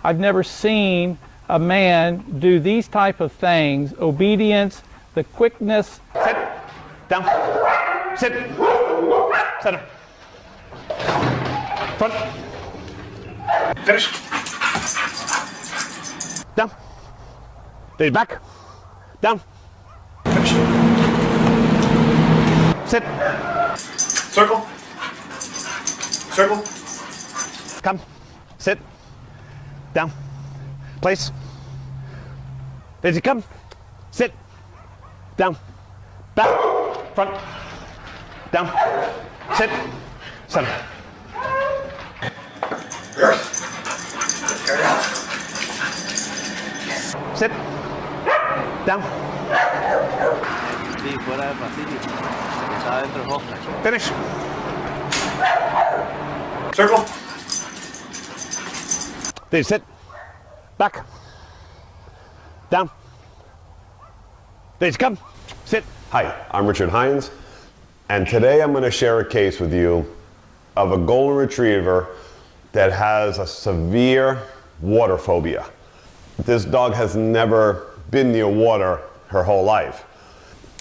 I've never seen a man do these type of things. Obedience, the quickness. Sit. Down. Sit. Center. Front. Finish. Down. Days back. Down. Finish. Sit. Circle. Circle. Come. Sit. Down. Place. Daisy, come. Sit. Down. Back. Front. Down. Sit. Center. Sit. Down. Finish. Circle. Daisy, sit. Back. Down. Daisy, come. Sit. Hi, I'm Richard Hines, and today I'm going to share a case with you of a golden retriever that has a severe water phobia. This dog has never been near water her whole life.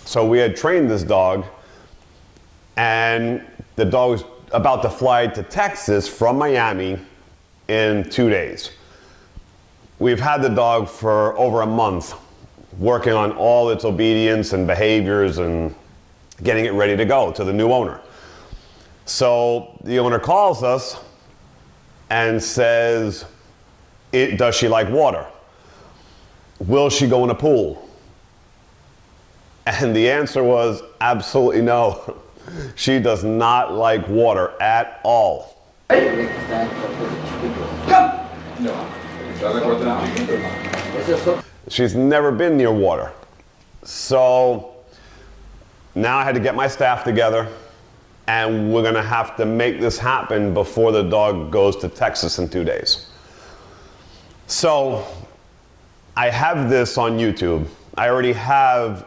So we had trained this dog, and the dog was about to fly to Texas from Miami in 2 days. We've had the dog for over a month, working on all its obedience and behaviors and getting it ready to go to the new owner. So the owner calls us and says, does she like water? Will she go in a pool? And the answer was absolutely no. She does not like water at all. She's never been near water. So now I had to get my staff together, and we're gonna have to make this happen before the dog goes to Texas in 2 days. So I have this on YouTube. I already have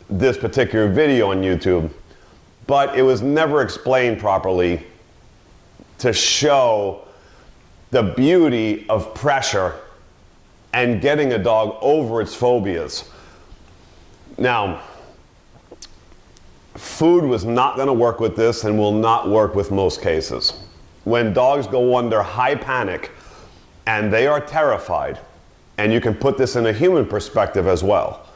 this particular video on YouTube, but it was never explained properly to show the beauty of pressure and getting a dog over its phobias. Now, food was not going to work with this and will not work with most cases. When dogs go under high panic and they are terrified, and you can put this in a human perspective as well.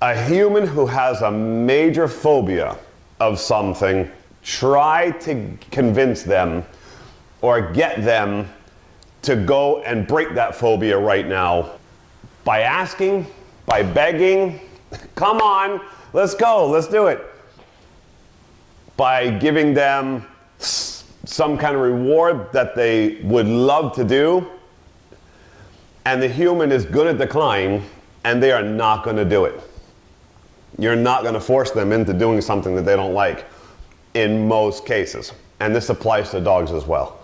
A human who has a major phobia of something, try to convince them or get them to go and break that phobia right now by asking, by begging, come on, let's go, let's do it. By giving them some kind of reward that they would love to do, and the human is going to decline, and they are not going to do it. You're not going to force them into doing something that they don't like in most cases. And this applies to dogs as well.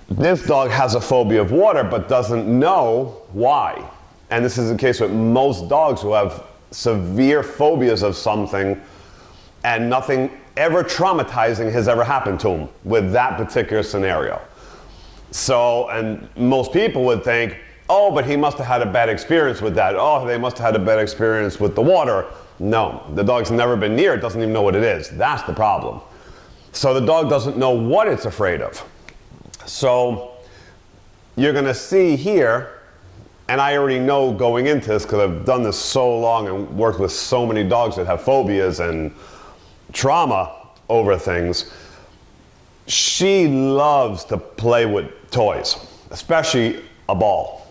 This dog has a phobia of water but doesn't know why. And this is the case with most dogs who have severe phobias of something and nothing ever traumatizing has ever happened to them with that particular scenario. So, and most people would think, oh, but he must have had a bad experience with that. Oh, they must have had a bad experience with the water. No, the dog's never been near it, doesn't even know what it is. That's the problem. So the dog doesn't know what it's afraid of. So you're gonna see here, and I already know going into this because I've done this so long and worked with so many dogs that have phobias and trauma over things. She loves to play with toys, especially a ball.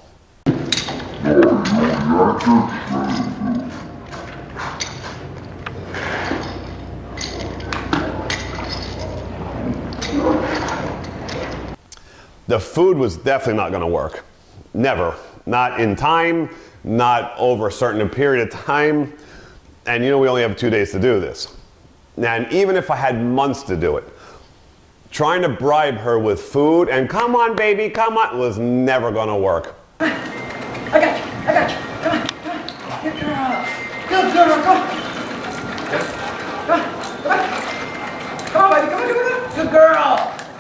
The food was definitely not going to work. Never. Not in time, not over a certain period of time. And you know we only have 2 days to do this. Now, and even if I had months to do it, trying to bribe her with food and come on baby, come on, was never going to work. I got you, I got you. Come on, come on. Good girl. Good girl, come on. Come on, come on. Come on, baby, come on, come on. Good girl.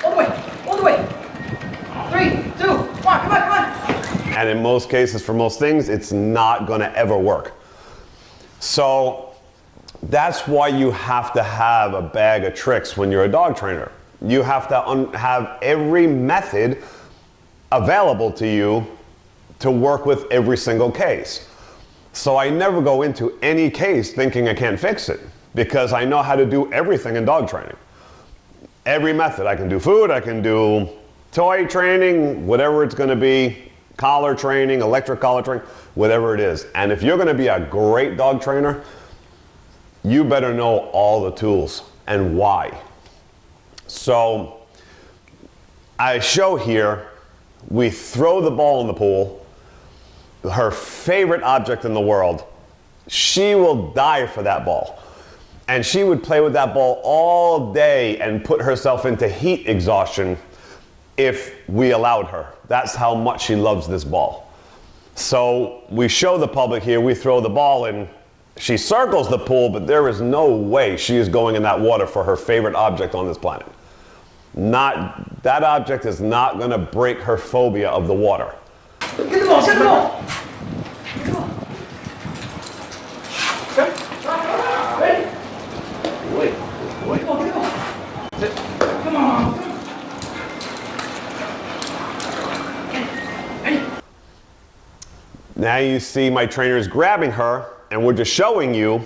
All the way, all the way. 3, 2, 1. And in most cases, for most things, it's not going to ever work. So that's why you have to have a bag of tricks when you're a dog trainer. You have to have every method available to you to work with every single case. So I never go into any case thinking I can't fix it, because I know how to do everything in dog training. Every method. I can do food, I can do toy training, whatever it's going to be, collar training, electric collar training, whatever it is. And if you're going to be a great dog trainer, you better know all the tools and why. So I show here, we throw the ball in the pool, her favorite object in the world. She will die for that ball. And she would play with that ball all day and put herself into heat exhaustion if we allowed her. That's how much she loves this ball. So we show the public here, we throw the ball in, she circles the pool, but there is no way she is going in that water for her favorite object on this planet. That object is not going to break her phobia of the water. Get the ball, get the ball. Get the ball. Ready? Wait. Get the ball, get the ball. Sit. Come on. Now you see my trainers grabbing her, and we're just showing you,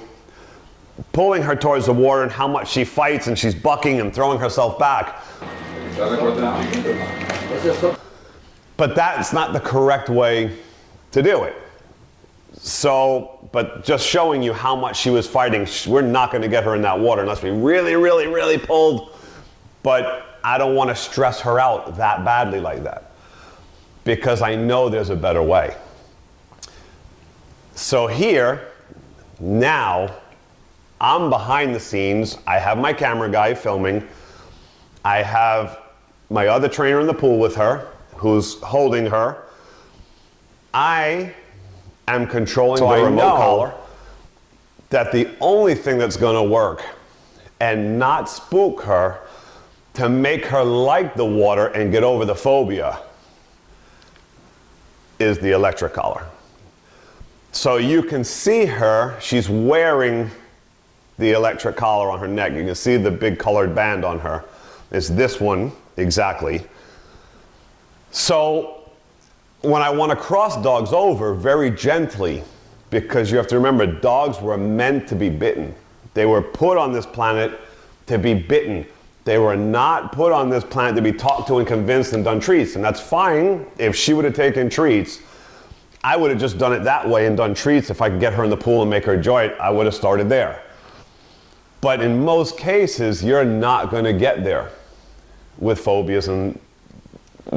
pulling her towards the water and how much she fights, and she's bucking and throwing herself back. But that's not the correct way to do it. So, but just showing you how much she was fighting, we're not going to get her in that water unless we really, really, really pulled. But I don't want to stress her out that badly like that, because I know there's a better way. So here, now, I'm behind the scenes. I have my camera guy filming. I have my other trainer in the pool with her, who's holding her. I am controlling the remote collar. That the only thing that's going to work and not spook her, to make her like the water and get over the phobia, is the electric collar. So you can see her, she's wearing the electric collar on her neck. You can see the big colored band on her. It's this one, exactly. So when I want to cross dogs over very gently, because you have to remember, dogs were meant to be bitten. They were put on this planet to be bitten. They were not put on this planet to be talked to and convinced and done treats. And that's fine. If she would have taken treats, I would have just done it that way and done treats. If I could get her in the pool and make her enjoy it, I would have started there. But in most cases, you're not going to get there with phobias and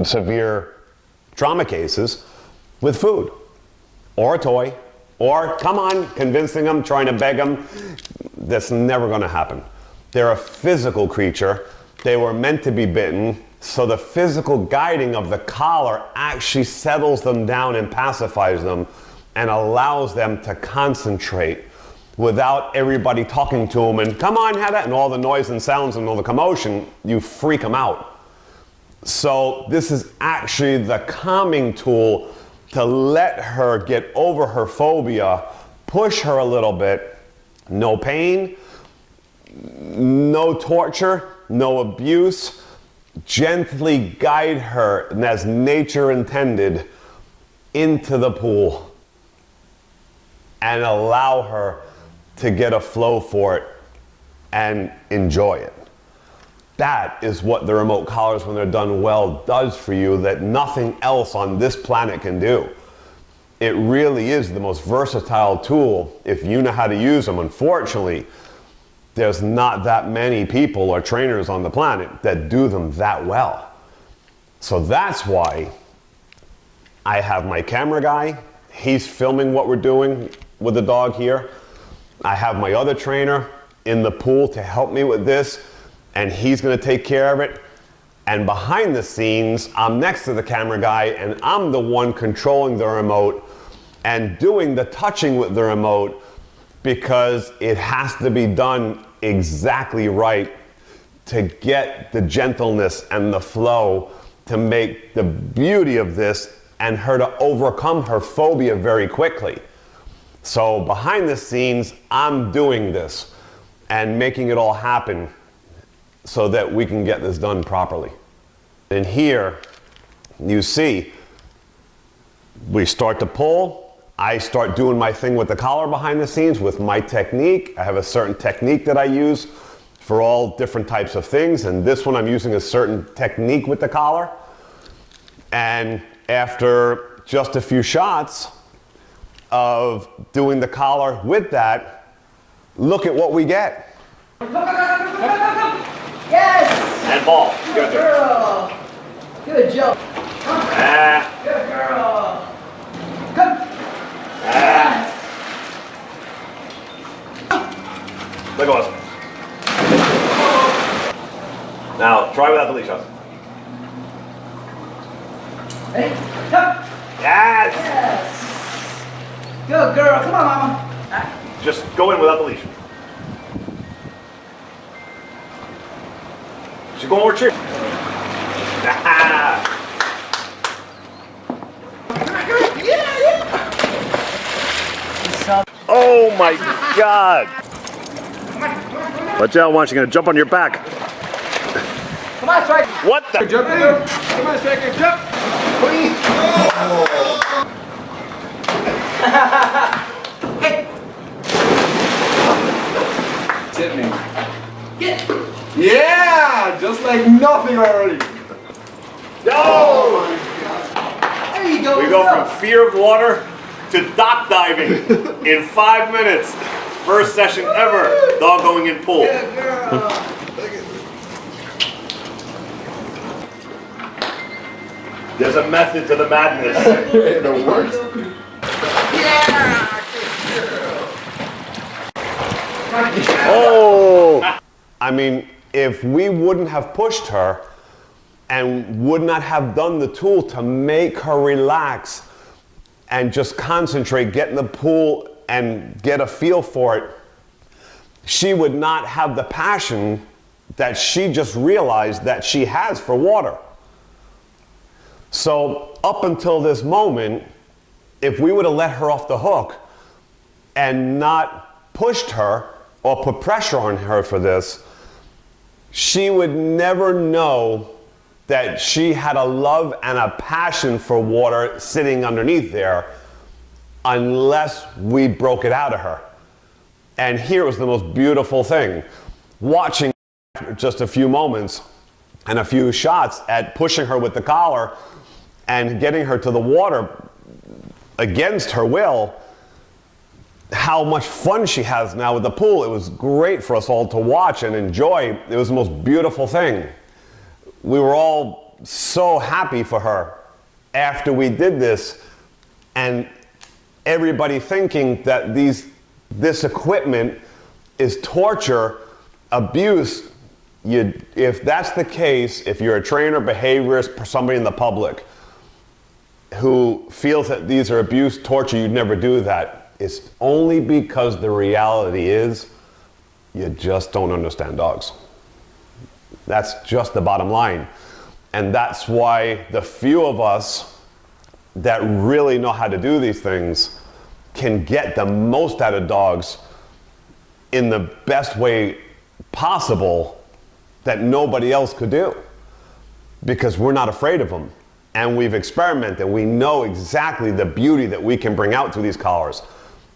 severe trauma cases with food or a toy or, come on, convincing them, trying to beg them. That's never going to happen. They're a physical creature. They were meant to be bitten. So the physical guiding of the collar actually settles them down and pacifies them and allows them to concentrate without everybody talking to them and come on, have that, and all the noise and sounds and all the commotion. You freak them out. So this is actually the calming tool to let her get over her phobia, push her a little bit. No pain, no torture, no abuse. Gently guide her, and as nature intended, into the pool and allow her to get a flow for it and enjoy it. That is what the remote collars, when they're done well, does for you that nothing else on this planet can do. It really is the most versatile tool if you know how to use them. Unfortunately, there's not that many people or trainers on the planet that do them that well. So that's why I have my camera guy. He's filming what we're doing with the dog here. I have my other trainer in the pool to help me with this, and he's gonna take care of it. And behind the scenes, I'm next to the camera guy, and I'm the one controlling the remote and doing the touching with the remote, because it has to be done exactly right to get the gentleness and the flow to make the beauty of this and her to overcome her phobia very quickly. So behind the scenes, I'm doing this and making it all happen so that we can get this done properly. And here, you see, we start to pull. I start doing my thing with the collar behind the scenes with my technique. I have a certain technique that I use for all different types of things, and this one I'm using a certain technique with the collar. And after just a few shots of doing the collar with that, look at what we get. Yes! And ball. Good girl. Good job. Ah. Good girl. Come. Ah. Look at us. Now, try without the leash on. Ready? Come. Yes! Yes. Good girl. Come on, mama. Just go in without the leash. She's going over cheer. Oh my God! Watch out, watch, you're gonna jump on your back. Come on, strike. What the? Jump in there. Come on, Striker, jump. Please. Hey. Hit me. Get. Yeah, just like nothing already. Oh! There you go. We go from fear of water to dock diving in 5 minutes. First session ever, dog going in pool. Good girl. There's a method to the madness. It works. Yeah. Oh! I mean, if we wouldn't have pushed her and would not have done the tool to make her relax and just concentrate, get in the pool and get a feel for it, she would not have the passion that she just realized that she has for water. So up until this moment, if we would have let her off the hook and not pushed her or put pressure on her for this, she would never know that she had a love and a passion for water sitting underneath there unless we broke it out of her. And here was the most beautiful thing. Watching just a few moments and a few shots at pushing her with the collar and getting her to the water against her will, how much fun she has now with the pool. It was great for us all to watch and enjoy. It was the most beautiful thing. We were all so happy for her after we did this, and everybody thinking that this equipment is torture, abuse. If that's the case, if you're a trainer, behaviorist, somebody in the public who feels that these are abuse, torture, you'd never do that. It's only because the reality is you just don't understand dogs. That's just the bottom line. And that's why the few of us that really know how to do these things can get the most out of dogs in the best way possible that nobody else could do. Because we're not afraid of them. And we've experimented. We know exactly the beauty that we can bring out through these collars.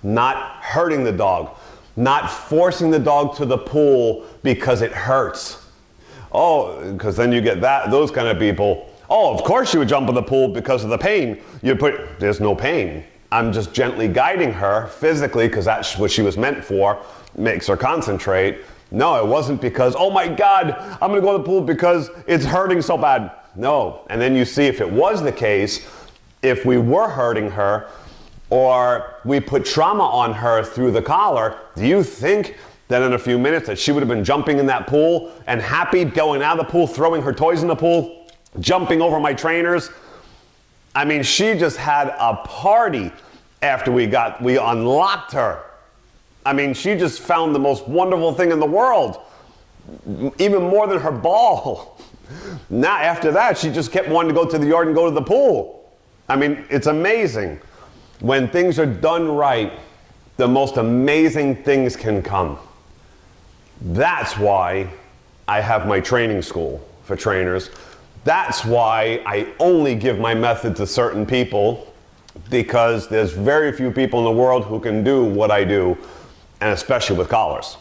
Not hurting the dog. Not forcing the dog to the pool because it hurts. Oh, because then you get those kind of people. Oh, of course you would jump in the pool because of the pain. There's no pain. I'm just gently guiding her physically because that's what she was meant for. Makes her concentrate. No, it wasn't because, oh my God, I'm gonna go to the pool because it's hurting so bad. No, and then you see if it was the case, if we were hurting her or we put trauma on her through the collar, do you think that in a few minutes that she would have been jumping in that pool and happy, going out of the pool, throwing her toys in the pool, jumping over my trainers? I mean, she just had a party after we unlocked her. I mean, she just found the most wonderful thing in the world, even more than her ball. Now, after that, she just kept wanting to go to the yard and go to the pool. I mean, it's amazing. When things are done right, the most amazing things can come. That's why I have my training school for trainers. That's why I only give my method to certain people, because there's very few people in the world who can do what I do, and especially with collars.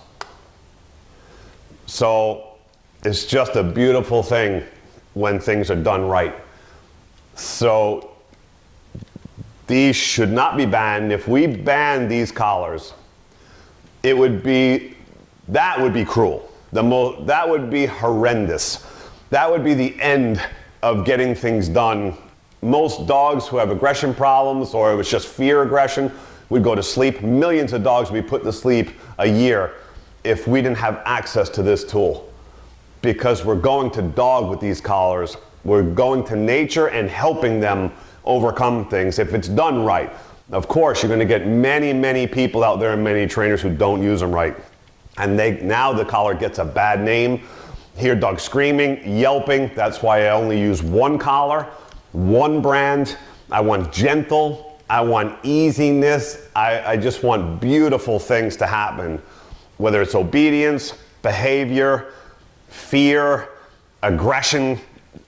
So it's just a beautiful thing when things are done right. So these should not be banned. If we ban these collars, that would be cruel. That would be horrendous. That would be the end of getting things done. Most dogs who have aggression problems, or it was just fear aggression, would go to sleep. Millions of dogs would be put to sleep a year if we didn't have access to this tool. Because we're going to dog with these collars. We're going to nature and helping them overcome things if it's done right. Of course, you're going to get many, many people out there and many trainers who don't use them right. And now the collar gets a bad name. Hear dogs screaming, yelping. That's why I only use one collar, one brand. I want gentle. I want easiness. I just want beautiful things to happen. Whether it's obedience, behavior, fear, aggression,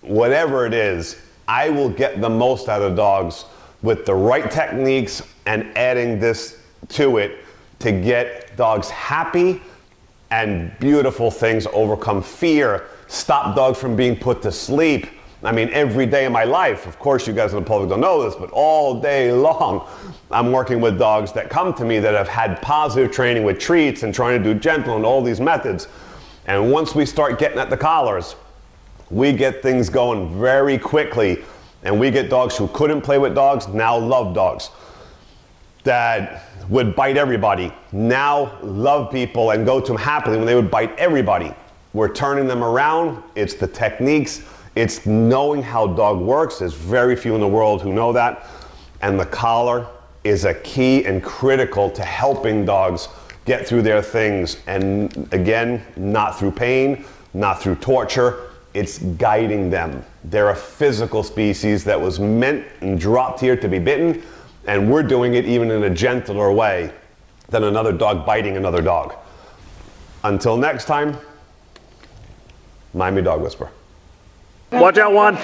whatever it is, I will get the most out of dogs with the right techniques and adding this to it to get dogs happy and beautiful things, overcome fear, stop dogs from being put to sleep. I mean, every day of my life, of course you guys in the public don't know this, but all day long, I'm working with dogs that come to me that have had positive training with treats and trying to do gentle and all these methods. And once we start getting at the collars, we get things going very quickly, and we get dogs who couldn't play with dogs, now love dogs. That would bite everybody, now love people and go to them happily when they would bite everybody. We're turning them around. It's the techniques. It's knowing how dog works. There's very few in the world who know that. And the collar is a key and critical to helping dogs get through their things. And again, not through pain, not through torture. It's guiding them. They're a physical species that was meant and dropped here to be bitten. And we're doing it even in a gentler way than another dog biting another dog. Until next time, Miami Dog Whisperer. Watch out, Juan.